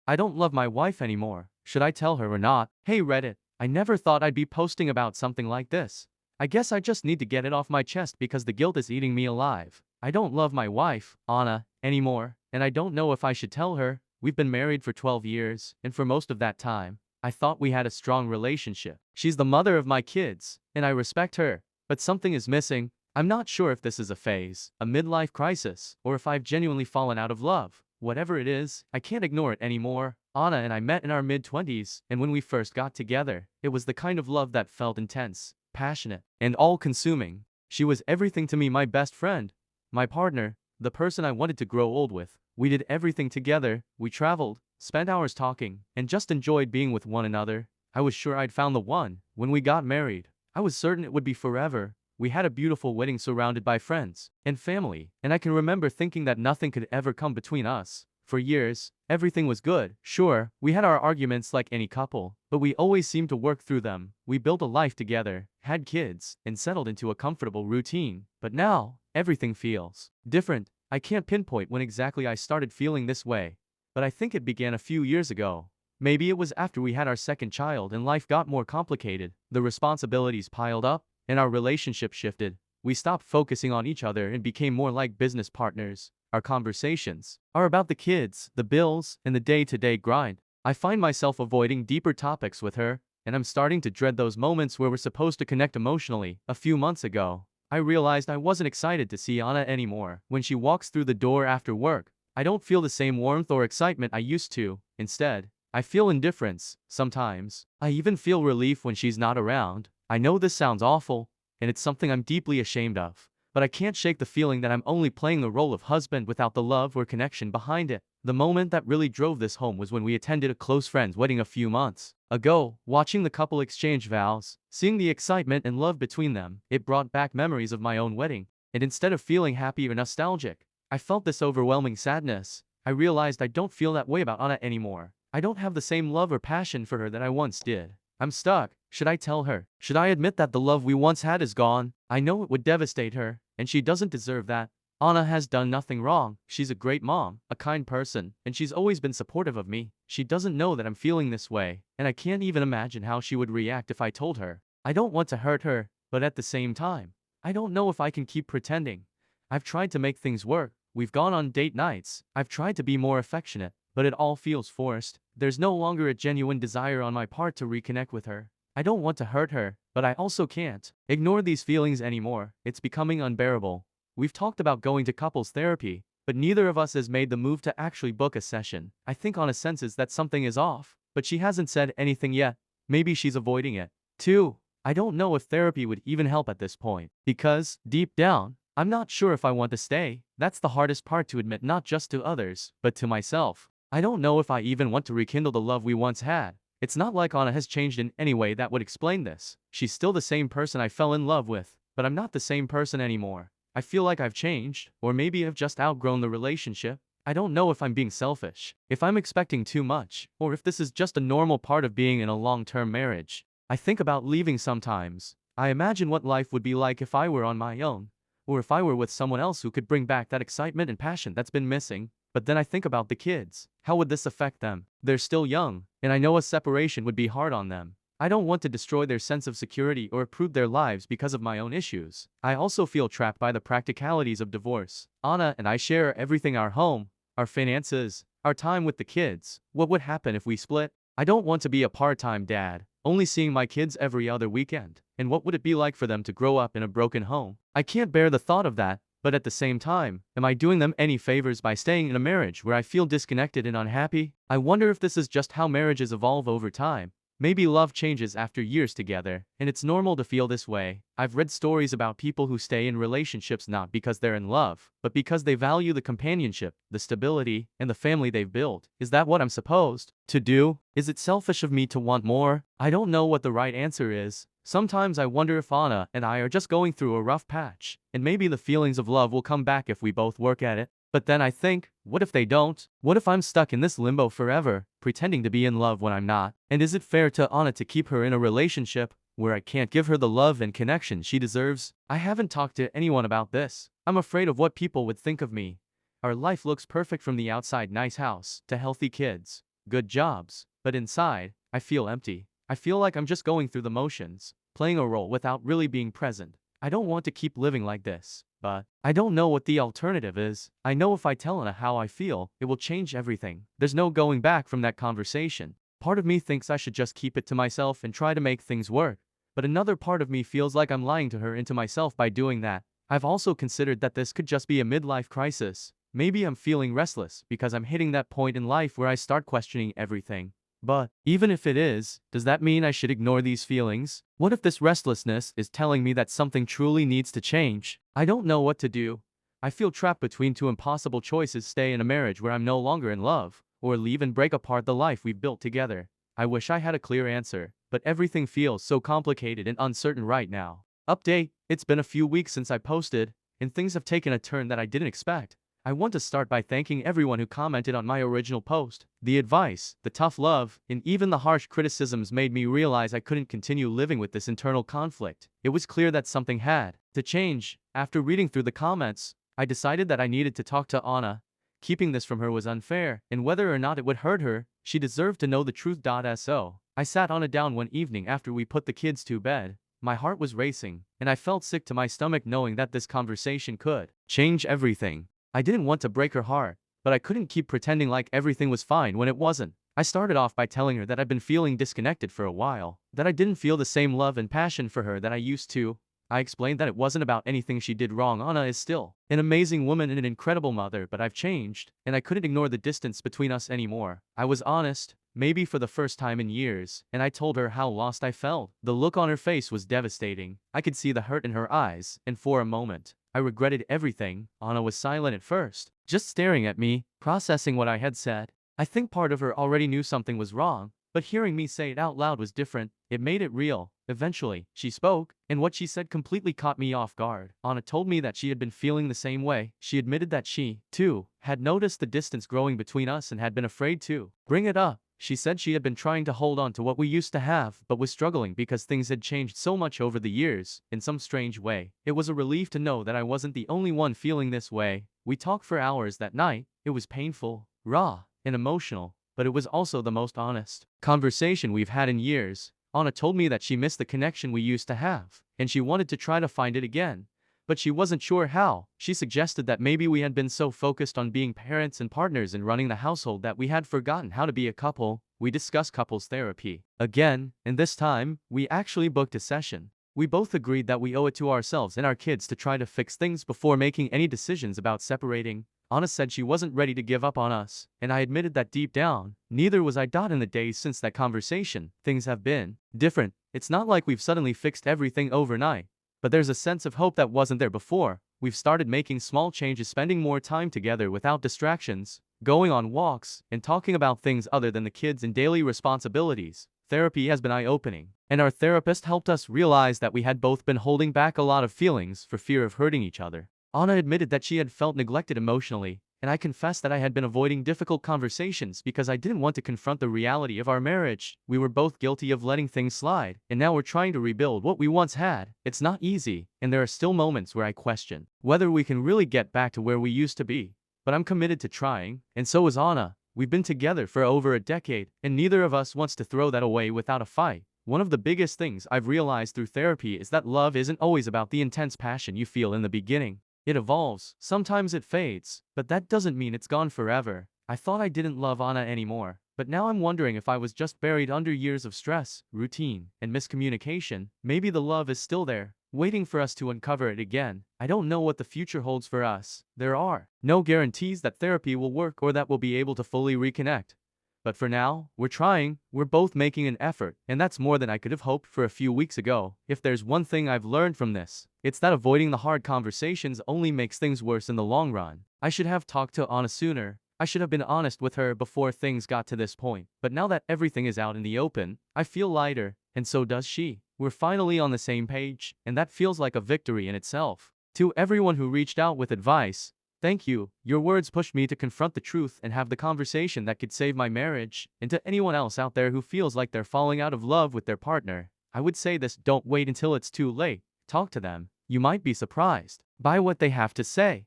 I don't love my wife anymore. Should I tell her or not? Hey Reddit, I never thought I'd be posting about something like this. I guess I just need to get it off my chest because the guilt is eating me alive. I don't love my wife, Anna, anymore, and I don't know if I should tell her. We've been married for 12 years, and for most of that time, I thought we had a strong relationship. She's the mother of my kids, and I respect her, but something is missing. I'm not sure if this is a phase, a midlife crisis, or if I've genuinely fallen out of love. Whatever it is, I can't ignore it anymore. Anna and I met in our mid-20s, and when we first got together, it was the kind of love that felt intense, passionate, and all-consuming. She was everything to me, my best friend, my partner, the person I wanted to grow old with. We did everything together, we traveled, spent hours talking, and just enjoyed being with one another. I was sure I'd found the one. When we got married, I was certain it would be forever. We had a beautiful wedding surrounded by friends and family, and I can remember thinking that nothing could ever come between us. For years, everything was good. Sure, we had our arguments like any couple, but we always seemed to work through them. We built a life together, had kids, and settled into a comfortable routine. But now, everything feels different. I can't pinpoint when exactly I started feeling this way, but I think it began a few years ago. Maybe it was after we had our second child and life got more complicated. The responsibilities piled up, and our relationship shifted. We stopped focusing on each other and became more like business partners. Our conversations are about the kids, the bills, and the day-to-day grind. I find myself avoiding deeper topics with her, and I'm starting to dread those moments where we're supposed to connect emotionally. A few months ago, I realized I wasn't excited to see Anna anymore. When she walks through the door after work, I don't feel the same warmth or excitement I used to. Instead, I feel indifference. Sometimes, I even feel relief when she's not around. I know this sounds awful, and it's something I'm deeply ashamed of, but I can't shake the feeling that I'm only playing the role of husband without the love or connection behind it. The moment that really drove this home was when we attended a close friend's wedding a few months ago. Watching the couple exchange vows, seeing the excitement and love between them, it brought back memories of my own wedding. And instead of feeling happy or nostalgic, I felt this overwhelming sadness. I realized I don't feel that way about Anna anymore. I don't have the same love or passion for her that I once did. I'm stuck. Should I tell her? Should I admit that the love we once had is gone? I know it would devastate her, and she doesn't deserve that. Anna has done nothing wrong. She's a great mom, a kind person, and she's always been supportive of me. She doesn't know that I'm feeling this way, and I can't even imagine how she would react if I told her. I don't want to hurt her, but at the same time, I don't know if I can keep pretending. I've tried to make things work. We've gone on date nights. I've tried to be more affectionate, but it all feels forced. There's no longer a genuine desire on my part to reconnect with her. I don't want to hurt her, but I also can't ignore these feelings anymore. It's becoming unbearable. We've talked about going to couples therapy, but neither of us has made the move to actually book a session. I think Anna senses that something is off, but she hasn't said anything yet. Maybe she's avoiding it. 2. I don't know if therapy would even help at this point, because, deep down, I'm not sure if I want to stay. That's the hardest part to admit, not just to others, but to myself. I don't know if I even want to rekindle the love we once had. It's not like Anna has changed in any way that would explain this. She's still the same person I fell in love with, but I'm not the same person anymore. I feel like I've changed, or maybe I've just outgrown the relationship. I don't know if I'm being selfish, if I'm expecting too much, or if this is just a normal part of being in a long-term marriage. I think about leaving sometimes. I imagine what life would be like if I were on my own, or if I were with someone else who could bring back that excitement and passion that's been missing. But then I think about the kids. How would this affect them? They're still young, and I know a separation would be hard on them. I don't want to destroy their sense of security or uproot their lives because of my own issues. I also feel trapped by the practicalities of divorce. Anna and I share everything: our home, our finances, our time with the kids. What would happen if we split? I don't want to be a part-time dad, only seeing my kids every other weekend. And what would it be like for them to grow up in a broken home? I can't bear the thought of that. But at the same time, am I doing them any favors by staying in a marriage where I feel disconnected and unhappy? I wonder if this is just how marriages evolve over time. Maybe love changes after years together, and it's normal to feel this way. I've read stories about people who stay in relationships not because they're in love, but because they value the companionship, the stability, and the family they've built. Is that what I'm supposed to do? Is it selfish of me to want more? I don't know what the right answer is. Sometimes I wonder if Anna and I are just going through a rough patch, and maybe the feelings of love will come back if we both work at it. But then I think, what if they don't? What if I'm stuck in this limbo forever, pretending to be in love when I'm not? And is it fair to Anna to keep her in a relationship where I can't give her the love and connection she deserves? I haven't talked to anyone about this. I'm afraid of what people would think of me. Our life looks perfect from the outside: nice house, to healthy kids, good jobs, but inside, I feel empty. I feel like I'm just going through the motions, playing a role without really being present. I don't want to keep living like this, but I don't know what the alternative is. I know if I tell Anna how I feel, it will change everything. There's no going back from that conversation. Part of me thinks I should just keep it to myself and try to make things work, but another part of me feels like I'm lying to her and to myself by doing that. I've also considered that this could just be a midlife crisis. Maybe I'm feeling restless because I'm hitting that point in life where I start questioning everything. But even if it is, does that mean I should ignore these feelings? What if this restlessness is telling me that something truly needs to change? I don't know what to do. I feel trapped between two impossible choices: stay in a marriage where I'm no longer in love, or leave and break apart the life we've built together. I wish I had a clear answer, but everything feels so complicated and uncertain right now. Update: it's been a few weeks since I posted, and things have taken a turn that I didn't expect. I want to start by thanking everyone who commented on my original post. The advice, the tough love, and even the harsh criticisms made me realize I couldn't continue living with this internal conflict. It was clear that something had to change. After reading through the comments, I decided that I needed to talk to Anna. Keeping this from her was unfair, and whether or not it would hurt her, she deserved to know the truth. So, I sat Anna down one evening after we put the kids to bed. My heart was racing, and I felt sick to my stomach knowing that this conversation could change everything. I didn't want to break her heart, but I couldn't keep pretending like everything was fine when it wasn't. I started off by telling her that I'd been feeling disconnected for a while, that I didn't feel the same love and passion for her that I used to. I explained that it wasn't about anything she did wrong. Anna is still an amazing woman and an incredible mother, but I've changed, and I couldn't ignore the distance between us anymore. I was honest, maybe for the first time in years, and I told her how lost I felt. The look on her face was devastating. I could see the hurt in her eyes, and for a moment, I regretted everything. Anna was silent at first, just staring at me, processing what I had said. I think part of her already knew something was wrong, but hearing me say it out loud was different. It made it real. Eventually, she spoke, and what she said completely caught me off guard. Anna told me that she had been feeling the same way. She admitted that she, too, had noticed the distance growing between us and had been afraid to bring it up. She said she had been trying to hold on to what we used to have, but was struggling because things had changed so much over the years, in some strange way. It was a relief to know that I wasn't the only one feeling this way. We talked for hours that night. It was painful, raw, and emotional, but it was also the most honest conversation we've had in years. Anna told me that she missed the connection we used to have, and she wanted to try to find it again, but she wasn't sure how. She suggested that maybe we had been so focused on being parents and partners and running the household that we had forgotten how to be a couple. We discussed couples therapy again, and this time, we actually booked a session. We both agreed that we owe it to ourselves and our kids to try to fix things before making any decisions about separating. Anna said she wasn't ready to give up on us, and I admitted that deep down, neither was I. In the days since that conversation, things have been different. It's not like we've suddenly fixed everything overnight, but there's a sense of hope that wasn't there before. We've started making small changes, spending more time together without distractions, going on walks, and talking about things other than the kids and daily responsibilities. Therapy has been eye-opening, and our therapist helped us realize that we had both been holding back a lot of feelings for fear of hurting each other. Anna admitted that she had felt neglected emotionally, and I confessed that I had been avoiding difficult conversations because I didn't want to confront the reality of our marriage. We were both guilty of letting things slide, and now we're trying to rebuild what we once had. It's not easy, and there are still moments where I question whether we can really get back to where we used to be. But I'm committed to trying, and so is Anna. We've been together for over a decade, and neither of us wants to throw that away without a fight. One of the biggest things I've realized through therapy is that love isn't always about the intense passion you feel in the beginning. It evolves, sometimes it fades, but that doesn't mean it's gone forever. I thought I didn't love Anna anymore, but now I'm wondering if I was just buried under years of stress, routine, and miscommunication. Maybe the love is still there, waiting for us to uncover it again. I don't know what the future holds for us. There are no guarantees that therapy will work or that we'll be able to fully reconnect. But for now, we're trying, we're both making an effort, and that's more than I could have hoped for a few weeks ago. If there's one thing I've learned from this, it's that avoiding the hard conversations only makes things worse in the long run. I should have talked to Anna sooner. I should have been honest with her before things got to this point. But now that everything is out in the open, I feel lighter, and so does she. We're finally on the same page, and that feels like a victory in itself. To everyone who reached out with advice, thank you. Your words pushed me to confront the truth and have the conversation that could save my marriage. And to anyone else out there who feels like they're falling out of love with their partner, I would say this: don't wait until it's too late. Talk to them. You might be surprised by what they have to say.